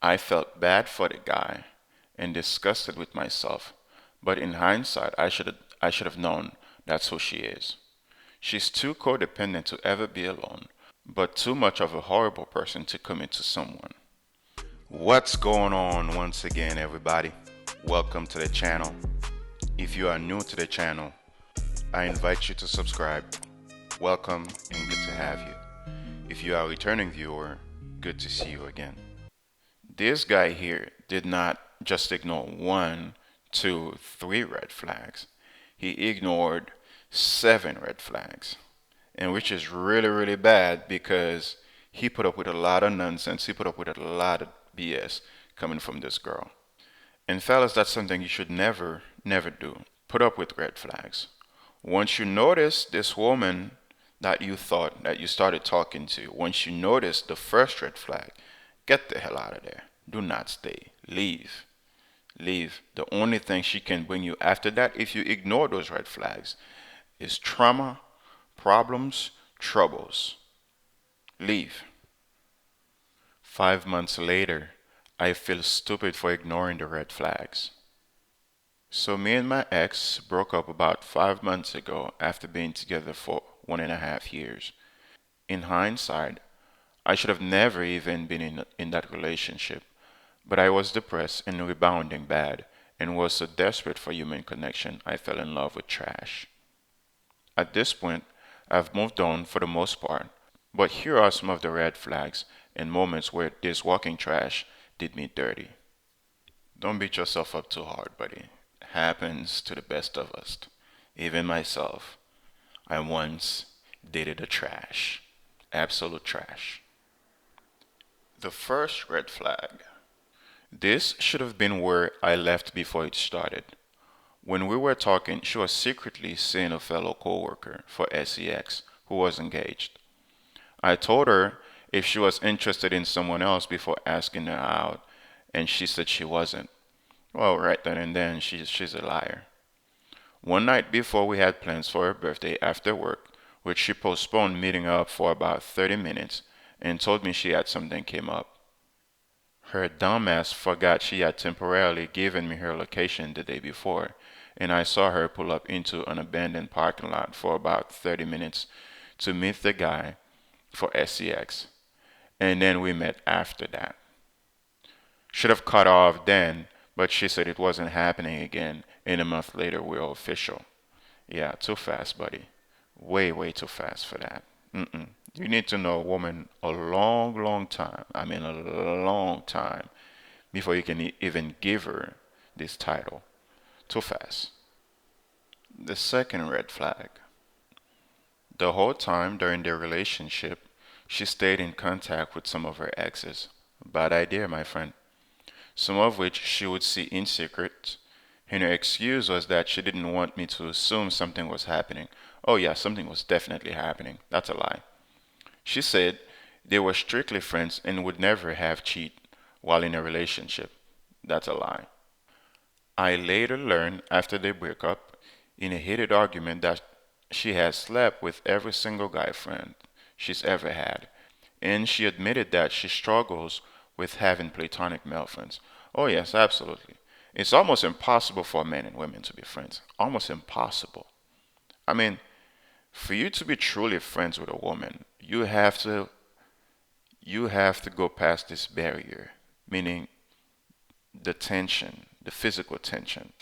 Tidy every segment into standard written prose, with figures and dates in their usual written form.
I felt bad for the guy and disgusted with myself, but in hindsight, I should have known that's who she is. She's too codependent to ever be alone, but too much of a horrible person to commit to someone. What's going on once again, everybody? Welcome to the channel. If you are new to the channel, I invite you to subscribe. Welcome and good to have you. If you are a returning viewer, good to see you again. This guy here did not just ignore one, two, three red flags. He ignored seven red flags. And which is really, really bad because he put up with a lot of nonsense. He put up with a lot of BS coming from this girl. And fellas, that's something you should never, never do. Put up with red flags. Once you notice this woman that you thought that you started talking to, once you notice the first red flag, get the hell out of there. Do not stay. Leave. Leave. The only thing she can bring you after that, if you ignore those red flags, is trauma, problems, troubles. Leave. 5 months later, I feel stupid for ignoring the red flags. So me and my ex broke up about 5 months ago after being together for 1.5 years. In hindsight, I should have never even been in that relationship, but I was depressed and rebounding bad and was so desperate for human connection I fell in love with trash. At this point, I've moved on for the most part, but here are some of the red flags and moments where this walking trash did me dirty. Don't beat yourself up too hard, buddy. It happens to the best of us. Even myself. I once dated a trash. Absolute trash. The first red flag. This should have been where I left before it started. When we were talking, she was secretly seeing a fellow coworker for SEX who was engaged. I told her if she was interested in someone else before asking her out, and she said she wasn't. Well, right then and then, she's a liar. One night before we had plans for her birthday after work, which she postponed meeting up for about 30 minutes and told me she had something came up. Her dumbass forgot she had temporarily given me her location the day before, and I saw her pull up into an abandoned parking lot for about 30 minutes to meet the guy for SCX. And then we met after that. Should have cut off then, but she said it wasn't happening again, and a month later we were official. Yeah, too fast, buddy. Way, way too fast for that. Mm-mm. You need to know a woman a long, long time. I mean, a long time before you can even give her this title. Too fast. The second red flag. The whole time during their relationship, she stayed in contact with some of her exes. Bad idea, my friend. Some of which she would see in secret, and her excuse was that she didn't want me to assume something was happening. Oh, yeah, something was definitely happening. That's a lie. She said they were strictly friends and would never have cheated while in a relationship. That's a lie. I later learned after they break up in a heated argument that she has slept with every single guy friend she's ever had, and she admitted that she struggles with having platonic male friends. Oh, yes, absolutely. It's almost impossible for men and women to be friends. Almost impossible. I mean, for you to be truly friends with a woman, you have to go past this barrier, meaning the tension, the physical tension.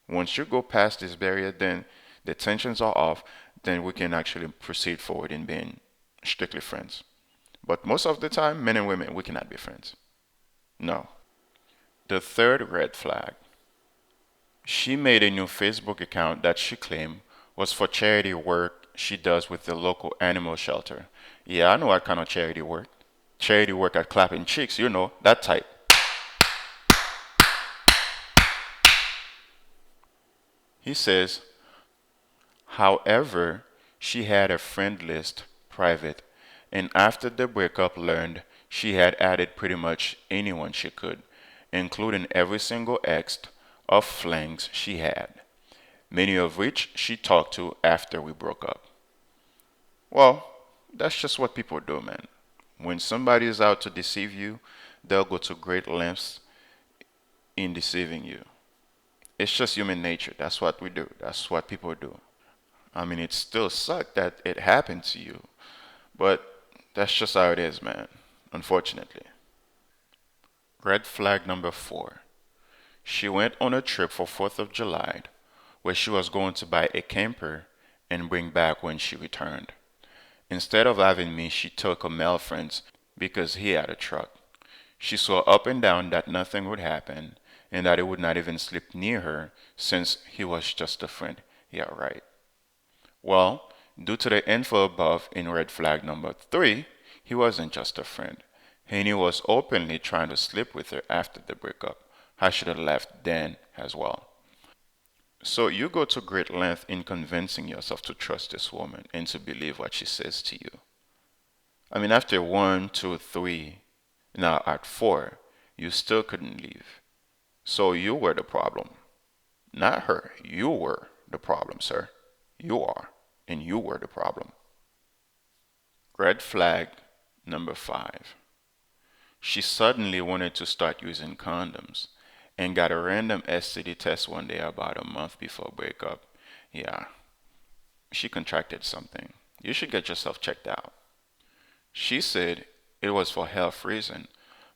Once you go past this barrier, then the tensions are off, then we can actually proceed forward in being strictly friends. But most of the time, men and women, we cannot be friends. No. The third red flag. She made a new Facebook account that she claimed was for charity work she does with the local animal shelter. Yeah, I know what kind of charity work. Charity work at clapping cheeks, that type. He says, however, she had a friend list private, and after the breakup learned she had added pretty much anyone she could, including every single ex of flings she had, many of which she talked to after we broke up. Well, that's just what people do, man. When somebody is out to deceive you, they'll go to great lengths in deceiving you. It's just human nature. That's what we do. That's what people do. I mean, it still sucked that it happened to you, but that's just how it is, man. Unfortunately. Red flag number 4. She went on a trip for 4th of July where she was going to buy a camper and bring back when she returned. Instead of having me, she took a male friend because he had a truck. She swore up and down that nothing would happen and that he would not even sleep near her since he was just a friend. Yeah, right. Well, due to the info above in red flag number 3, he wasn't just a friend. And he was openly trying to sleep with her after the breakup. I should have left then as well. So you go to great length in convincing yourself to trust this woman and to believe what she says to you. I mean, after one, two, three, now at 4, you still couldn't leave. So you were the problem. Not her. You were the problem, sir. You are. And you were the problem. Red flag number 5. She suddenly wanted to start using condoms and got a random STD test one day about a month before breakup. Yeah, she contracted something. You should get yourself checked out. She said it was for health reason,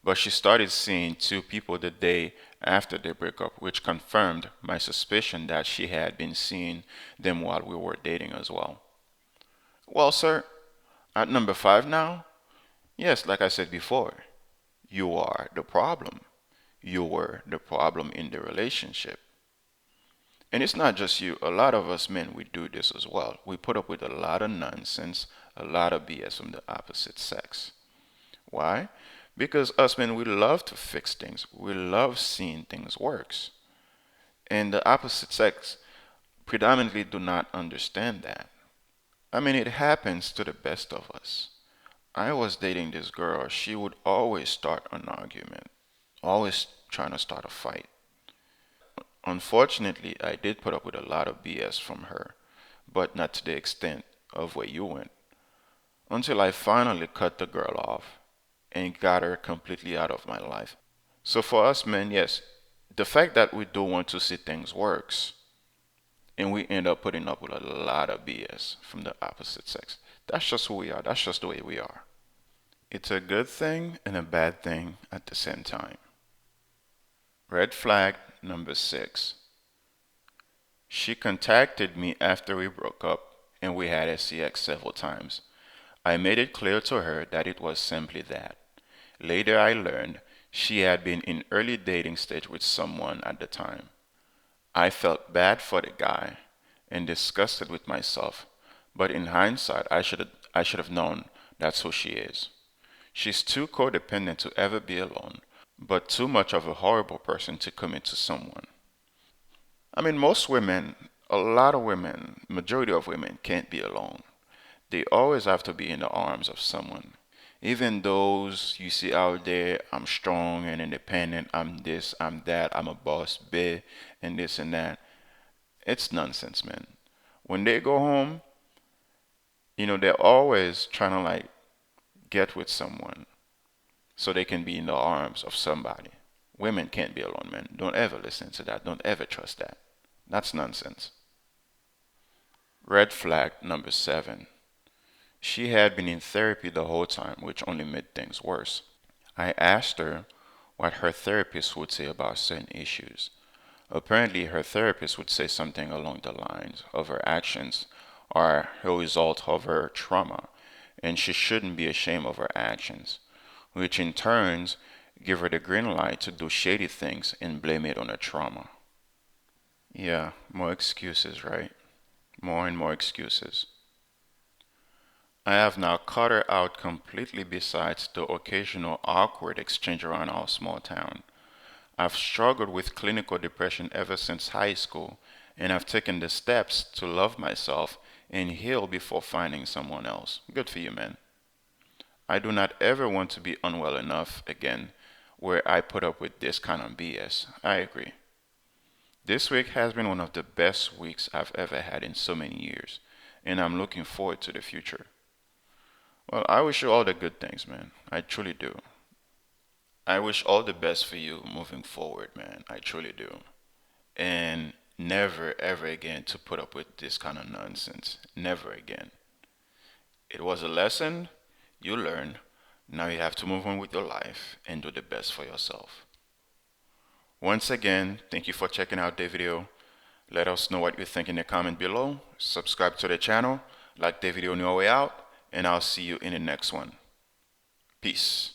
but she started seeing 2 people the day after the breakup, which confirmed my suspicion that she had been seeing them while we were dating as well. Well, sir, at number 5 now, yes, like I said before, you are the problem. You were the problem in the relationship. And it's not just you. A lot of us men, we do this as well. We put up with a lot of nonsense, a lot of BS from the opposite sex. Why? Because us men, we love to fix things. We love seeing things works. And the opposite sex predominantly do not understand that. I mean, it happens to the best of us. I was dating this girl. She would always start an argument, always trying to start a fight. Unfortunately, I did put up with a lot of BS from her, but not to the extent of where you went. Until I finally cut the girl off and got her completely out of my life. So for us men, yes, the fact that we do want to see things works, and we end up putting up with a lot of BS from the opposite sex. That's just who we are. That's just the way we are. It's a good thing and a bad thing at the same time. Red flag number 6. She contacted me after we broke up and we had sex several times. I made it clear to her that it was simply that. Later I learned she had been in early dating stage with someone at the time. I felt bad for the guy and disgusted with myself, but in hindsight I should have known that's who she is. She's too codependent to ever be alone, but too much of a horrible person to commit to someone. I mean, most women, a lot of women, majority of women can't be alone. They always have to be in the arms of someone. Even those you see out there, I'm strong and independent, I'm this, I'm that, I'm a boss, big, and this and that. It's nonsense, man. When they go home, they're always trying to like get with someone so they can be in the arms of somebody. Women can't be alone, man. Don't ever listen to that. Don't ever trust that. That's nonsense. Red flag number 7. She had been in therapy the whole time, which only made things worse. I asked her what her therapist would say about certain issues. Apparently, her therapist would say something along the lines of her actions are a result of her trauma, and she shouldn't be ashamed of her actions, which in turns give her the green light to do shady things and blame it on her trauma. Yeah, more excuses, right? More and more excuses. I have now cut her out completely besides the occasional awkward exchange around our small town. I've struggled with clinical depression ever since high school, and I've taken the steps to love myself and heal before finding someone else. Good for you, man. I do not ever want to be unwell enough again where I put up with this kind of BS. I agree. This week has been one of the best weeks I've ever had in so many years, and I'm looking forward to the future. Well, I wish you all the good things, man. I truly do. I wish all the best for you moving forward, man. I truly do. And never, ever again to put up with this kind of nonsense. Never again. It was a lesson you learned. Now you have to move on with your life and do the best for yourself. Once again, thank you for checking out the video. Let us know what you think in the comment below. Subscribe to the channel, like the video on your way out, and I'll see you in the next one. Peace.